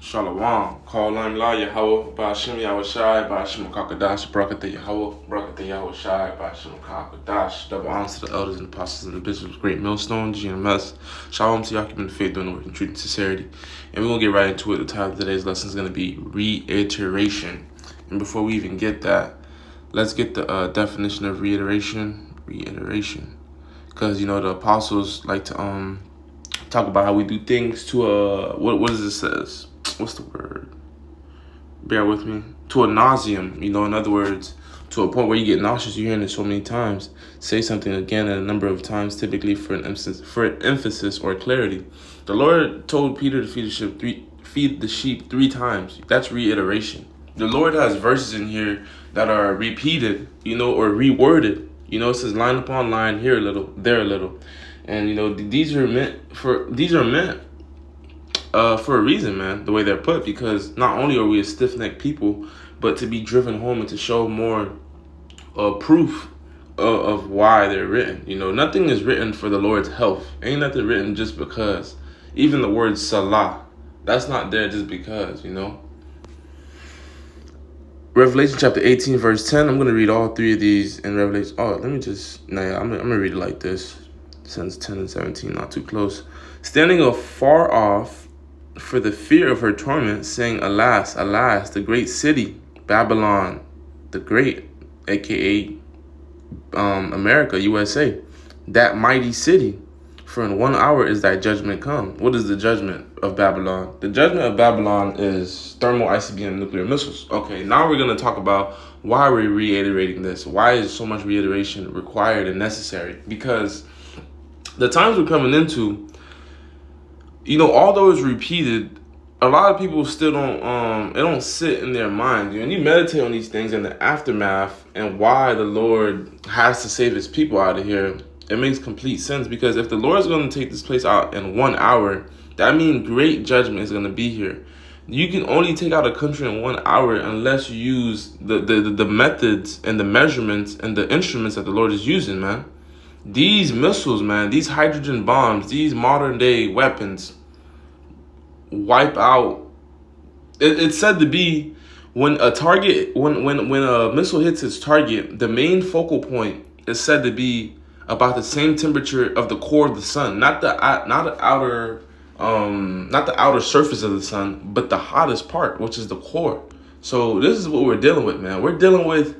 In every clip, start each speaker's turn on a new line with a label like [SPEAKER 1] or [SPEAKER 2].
[SPEAKER 1] Shalom. Call Lam La Yahweh, Bashim Yahushai, Bashim Kakadash, Brakata Yahweh, Brakata Yahushai, Bashim Kakadash. Double honor to the elders and apostles and the bishops, great millstone, GMS. Shalom to y'all keeping the faith, doing the work, and truth and sincerity. And we're going to get right into it. The title of today's lesson is going to be reiteration. And before we even get that, let's get the definition of reiteration. Reiteration. Because, the apostles like to talk about how we do things to what does it says? What's the word? Bear with me. To a nauseum, in other words, to a point where you get nauseous. You're hearing it so many times. Say something again a number of times, typically for an emphasis or clarity. The Lord told Peter to feed the sheep 3 times. That's reiteration. The Lord has verses in here that are repeated, or reworded. It says line upon line, here a little, there a little. And these are meant for a reason, man, the way they're put, because not only are we a stiff-necked people, but to be driven home and to show more proof of why they're written. Nothing is written for the Lord's health. Ain't nothing written just because. Even the word salah, that's not there just because, Revelation chapter 18, verse 10. I'm going to read all 3 of these in Revelation. I'm going to read it like this. Since 10 and 17, not too close. Standing afar off for the fear of her torment, saying, Alas, alas, the great city, Babylon, the great, a.k.a. America, USA, that mighty city. For in 1 hour is thy judgment come. What is the judgment of Babylon? The judgment of Babylon is thermal, ICBM, nuclear missiles. Okay, now we're going to talk about why we're reiterating this. Why is so much reiteration required and necessary? Because the times we're coming into, although it's repeated, a lot of people still don't, it don't sit in their mind. And you meditate on these things in the aftermath and why the Lord has to save his people out of here. It makes complete sense, because if the Lord is going to take this place out in 1 hour, that means great judgment is going to be here. You can only take out a country in 1 hour unless you use the methods and the measurements and the instruments that the Lord is using, man. These missiles, man, these hydrogen bombs, these modern day weapons wipe out. It's said to be when a missile hits its target, the main focal point is said to be about the same temperature of the core of the sun, not the outer surface of the sun, but the hottest part, which is the core. So this is what we're dealing with, man. We're dealing with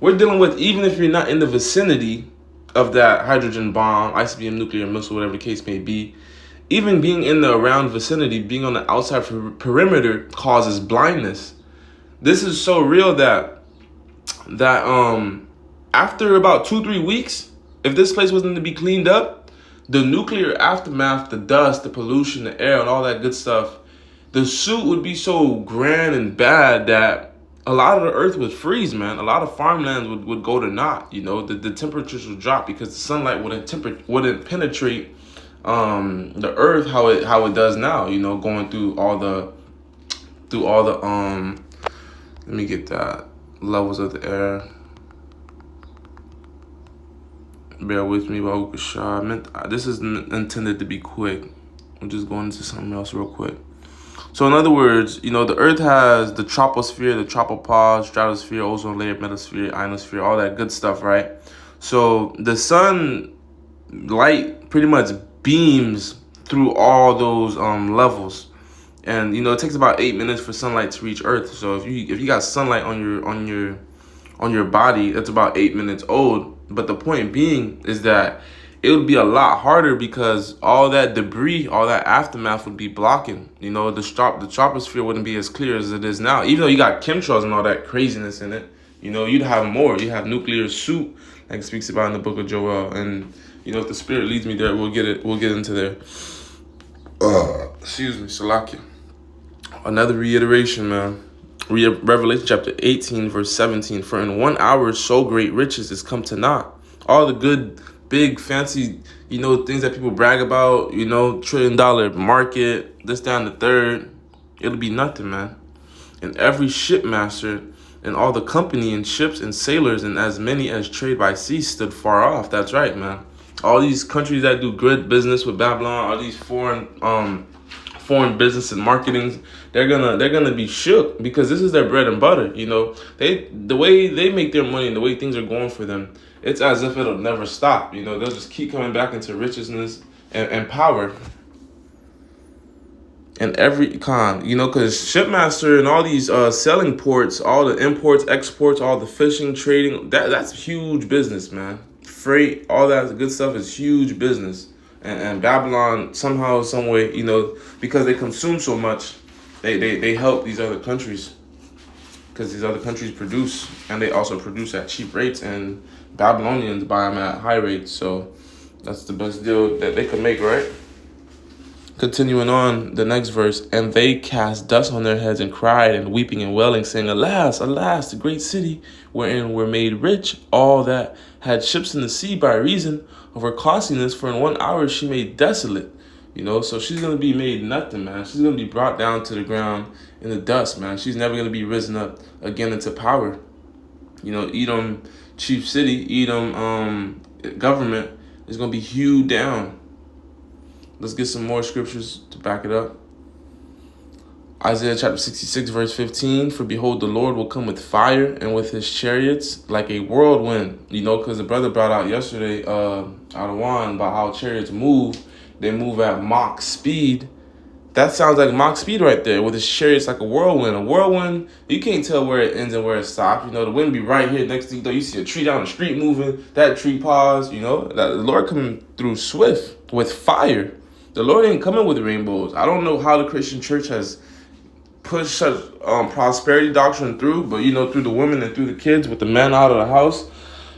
[SPEAKER 1] even if you're not in the vicinity of that hydrogen bomb, ICBM, nuclear missile, whatever the case may be, even being in the around vicinity, being on the outside perimeter causes blindness. This is so real that after about 2-3 weeks, if this place wasn't to be cleaned up, the nuclear aftermath, the dust, the pollution, the air, and all that good stuff, the suit would be so grand and bad that a lot of the earth would freeze, man. A lot of farmlands would go to naught. The temperatures would drop because the sunlight wouldn't penetrate the earth how it does now. Going through all the let me get that levels of the air. Bear with me, this is intended to be quick. I'm just going into something else real quick. So in other words, the earth has the troposphere, the tropopause, stratosphere, ozone layer, mesosphere, ionosphere, all that good stuff, right? So the sun light pretty much beams through all those levels. And it takes about 8 minutes for sunlight to reach earth. So if you got sunlight on your body, that's about 8 minutes old. But the point being is that it would be a lot harder because all that debris, all that aftermath would be blocking. The troposphere wouldn't be as clear as it is now. Even though you got chemtrails and all that craziness in it, you'd have more. You have nuclear soup, like it speaks about in the book of Joel. And if the Spirit leads me there, we'll get into there. Excuse me, Salakia. Another reiteration, man. Revelation chapter 18, verse 17. For in 1 hour so great riches is come to naught. All the good, big, fancy, things that people brag about, $1 trillion market, this, that, and the third, it'll be nothing, man. And every shipmaster and all the company and ships and sailors and as many as trade by sea stood far off. That's right, man. All these countries that do good business with Babylon, all these foreign foreign business and marketing, they're gonna be shook, because this is their bread and butter. The way they make their money and the way things are going for them, it's as if it'll never stop. They'll just keep coming back into richness and power. And every con, because Shipmaster and all these selling ports, all the imports, exports, all the fishing, trading, that's huge business, man. Freight, all that good stuff is huge business. And Babylon, somehow, some way, because they consume so much, they help these other countries, because these other countries produce, and they also produce at cheap rates, and Babylonians buy them at high rates. So that's the best deal that they could make, right? Continuing on, the next verse, and they cast dust on their heads and cried and weeping and wailing, saying, Alas, alas, the great city wherein were made rich all that had ships in the sea by reason of her costliness, for in 1 hour she made desolate. So she's going to be made nothing, man. She's going to be brought down to the ground in the dust, man. She's never going to be risen up again into power. Edom, chief city, Edom government is going to be hewed down. Let's get some more scriptures to back it up. Isaiah chapter 66, verse 15. For behold, the Lord will come with fire and with his chariots like a whirlwind. Because the brother brought out yesterday, out of one, about how chariots move. They move at Mach speed. That sounds like Mach speed right there, with his chariots like a whirlwind. A whirlwind, you can't tell where it ends and where it stops. The wind be right here next to you. You see a tree down the street moving. That tree pause. That the Lord coming through swift with fire. The Lord ain't coming with rainbows. I don't know how the Christian church has pushed such prosperity doctrine through, but through the women and through the kids with the men out of the house,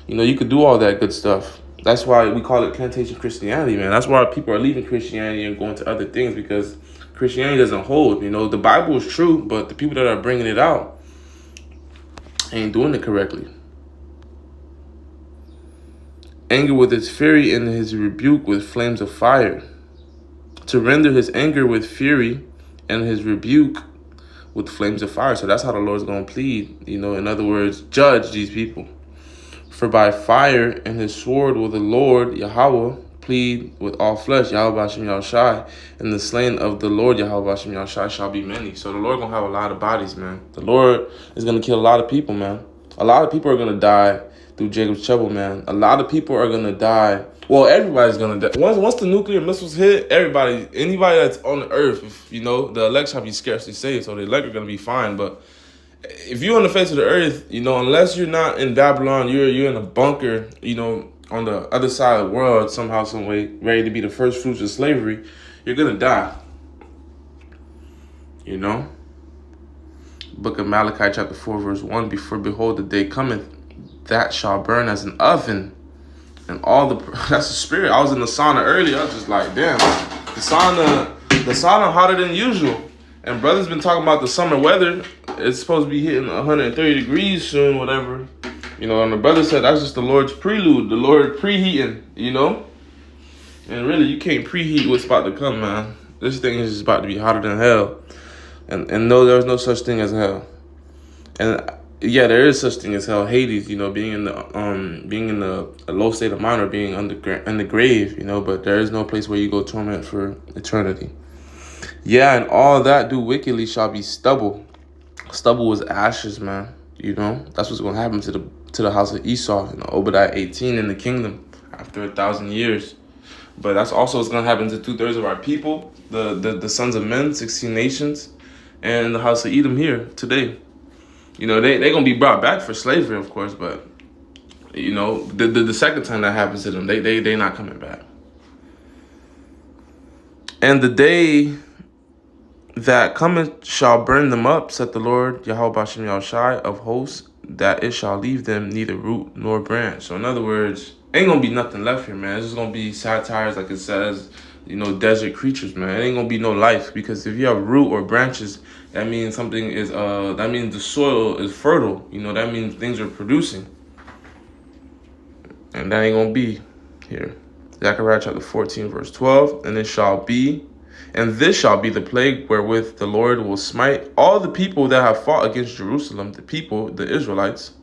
[SPEAKER 1] you could do all that good stuff. That's why we call it plantation Christianity, man. That's why people are leaving Christianity and going to other things, because Christianity doesn't hold. The Bible is true, but the people that are bringing it out ain't doing it correctly. Anger with his fury and his rebuke with flames of fire. To render his anger with fury and his rebuke with flames of fire. So that's how the Lord's going to plead. In other words, judge these people. For by fire and his sword will the Lord Yahweh plead with all flesh, Yahweh Bashem Yahushai, and the slain of the Lord Yahweh Bashem Yahushai shall be many. So the Lord going to have a lot of bodies, man. The Lord is going to kill a lot of people, man. A lot of people are going to die through Jacob's trouble, man. A lot of people are going to die. Well, everybody's going to die. Once the nuclear missiles hit, anybody that's on the earth, if, the elect shall be scarcely saved, so the elect are going to be fine. But if you're on the face of the earth, unless you're not in Babylon, you're in a bunker, on the other side of the world, somehow, some way, ready to be the first fruits of slavery, you're going to die. Book of Malachi chapter 4, verse 1, For behold, the day cometh, that shall burn as an oven. And that's the spirit. I was in the sauna earlier. I was just like, damn, the sauna hotter than usual. And brother's been talking about the summer weather. It's supposed to be hitting 130 degrees soon, whatever. And the brother said that's just the Lord's prelude, the Lord preheating, And really, you can't preheat what's about to come, man. This thing is just about to be hotter than hell. And no, there's no such thing as hell. And yeah, there is such thing as hell, Hades, being in the a low state of mind, or being in the grave, but there is no place where you go torment for eternity. Yeah, and all that do wickedly shall be stubble. Stubble is ashes, man. That's what's going to happen to the house of Esau in Obadiah 18 in the kingdom after 1,000 years. But that's also what's going to happen to 2/3 of our people, the sons of men, 16 nations, and the house of Edom here today. They're going to be brought back for slavery, of course, but, the second time that happens to them, they not coming back. And the day that cometh shall burn them up, saith the Lord, Yahweh Bashem Yahushai of hosts, that it shall leave them neither root nor branch. So in other words, ain't going to be nothing left here, man. It's just going to be satires, like it says, desert creatures, man. It ain't going to be no life, because if you have root or branches, that means something is, that means the soil is fertile. That means things are producing. And that ain't going to be here. Zechariah chapter 14, verse 12. And this shall be the plague wherewith the Lord will smite all the people that have fought against Jerusalem, the people, the Israelites.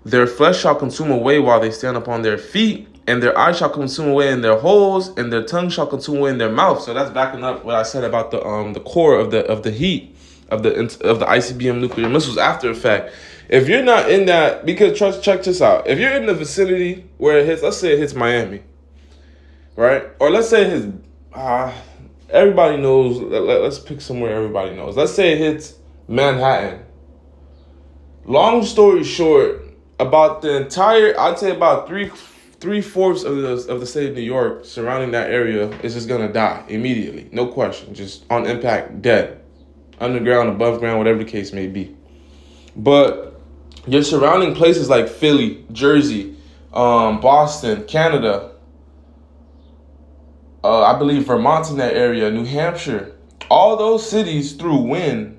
[SPEAKER 1] Their flesh shall consume away while they stand upon their feet, and their eyes shall consume away in their holes, and their tongue shall consume away in their mouth. So that's backing up what I said about the core of the heat of the ICBM nuclear missiles after effect. If you're not in that, because check this out. If you're in the vicinity where it hits, let's say it hits Miami, right? Or let's say it hits, everybody knows, let's pick somewhere everybody knows. Let's say it hits Manhattan. Long story short, about the entire, I'd say about three-fourths of the state of New York surrounding that area is just gonna die immediately. No question. Just on impact, dead. Underground, above ground, whatever the case may be. But you're surrounding places like Philly, Jersey, Boston, Canada, I believe Vermont's in that area, New Hampshire. All those cities through wind,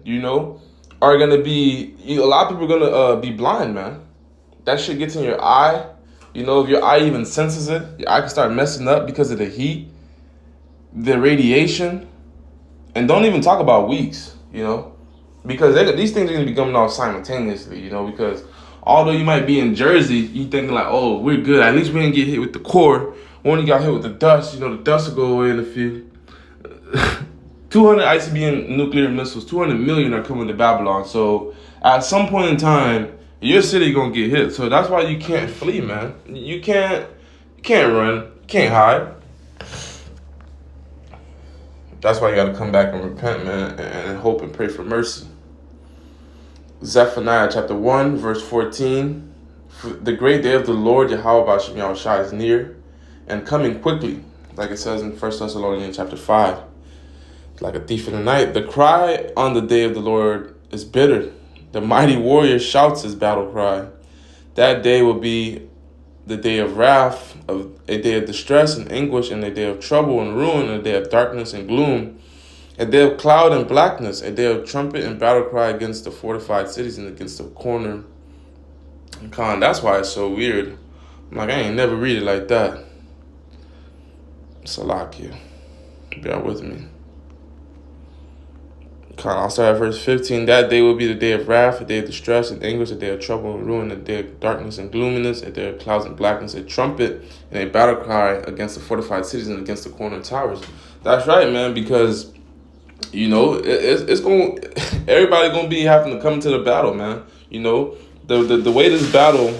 [SPEAKER 1] are going to be, a lot of people are going to be blind, man. That shit gets in your eye. If your eye even senses it, your eye can start messing up because of the heat, the radiation. And don't even talk about weeks, because these things are going to be coming off simultaneously, because although you might be in Jersey, you thinking like, oh, we're good. At least we didn't get hit with the core. We only got hit with the dust. The dust will go away in a few. 200 ICBM nuclear missiles, 200 million are coming to Babylon. So at some point in time, your city gonna get hit. So that's why you can't flee, man. You can't run, you can't hide. That's why you gotta come back and repent, man, and hope and pray for mercy. Zephaniah chapter 1, verse 14. The great day of the Lord, Yahweh is near and coming quickly, like it says in 1 Thessalonians chapter 5. Like a thief in the night. The cry on the day of the Lord is bitter. The mighty warrior shouts his battle cry. That day will be the day of wrath, of a day of distress and anguish, and a day of trouble and ruin, a day of darkness and gloom, a day of cloud and blackness, a day of trumpet and battle cry against the fortified cities and against the corner. That's why it's so weird. I'm like, I ain't never read it like that. Salakia. Bear with me. I'll start at verse 15. That day will be the day of wrath, a day of distress and anguish, a day of trouble and ruin, a day of darkness and gloominess, a day of clouds and blackness, a trumpet and a battle cry against the fortified cities and against the corner towers. That's right, man, because, it's going, everybody going to be having to come to the battle, man. The way this battle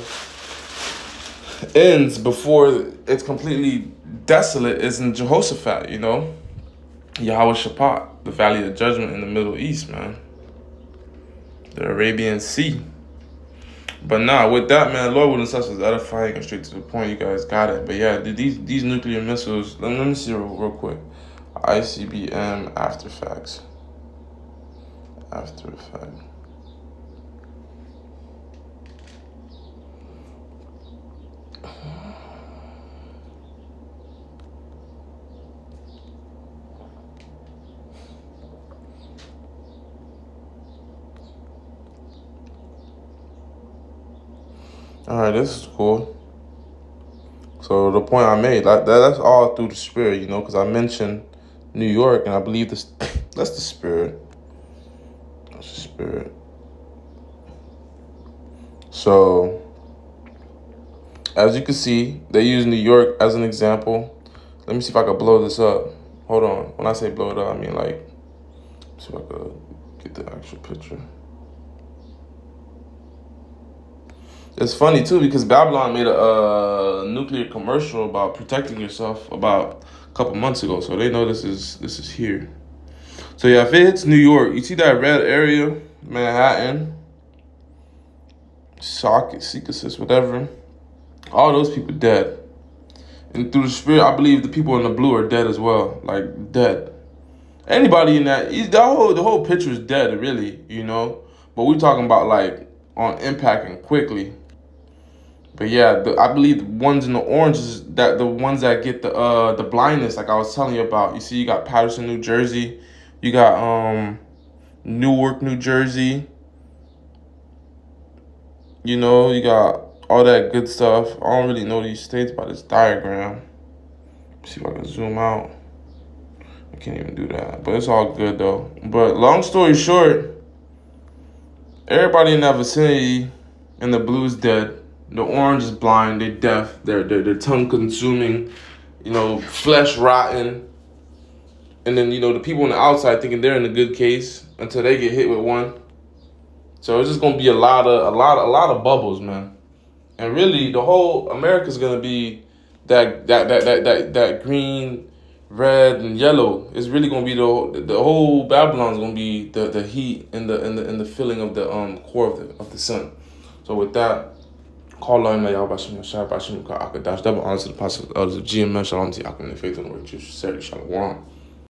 [SPEAKER 1] ends before it's completely desolate is in Jehoshaphat, Yahweh Shaphat, the Valley of Judgment in the Middle East, man. The Arabian Sea. But with that, man, Lord will such as edifying and straight to the point. You guys got it. But yeah, these nuclear missiles, let me see real quick. ICBM after effect. All right, this is cool. So the point I made, that's all through the spirit, because I mentioned New York, and I believe that's the spirit. That's the spirit. So, as you can see, they use New York as an example. Let me see if I can blow this up. Hold on. When I say blow it up, I mean like, see if I could get the actual picture. It's funny too because Babylon made a nuclear commercial about protecting yourself about a couple months ago, so they know this is here. So yeah, if it hits New York, you see that red area, Manhattan, Secaucus, whatever, all those people dead. And through the spirit, I believe the people in the blue are dead as well, like dead. Anybody in the whole picture is dead, really, But we're talking about like on impacting quickly. But yeah, I believe the ones in the orange is that the ones that get the blindness, like I was telling you about. You see, you got Patterson, New Jersey, you got Newark, New Jersey. You got all that good stuff. I don't really know these states by this diagram. Let's see if I can zoom out. I can't even do that, but it's all good though. But long story short, everybody in that vicinity in the blue is dead. The orange is blind. They're deaf. They're tongue consuming. Flesh rotten. And then the people on the outside thinking they're in a good case until they get hit with one. So it's just gonna be a lot of bubbles, man. And really, the whole America's gonna be that green, red, and yellow. It's really gonna be the whole Babylon's gonna be the heat and the filling of the core of the sun. So with that, call on my Yahweh Shah Bashim Ka Akadash. Double honor to the apostles of GMS. Shalom to Yakim, the faith and the virtues. Shalom.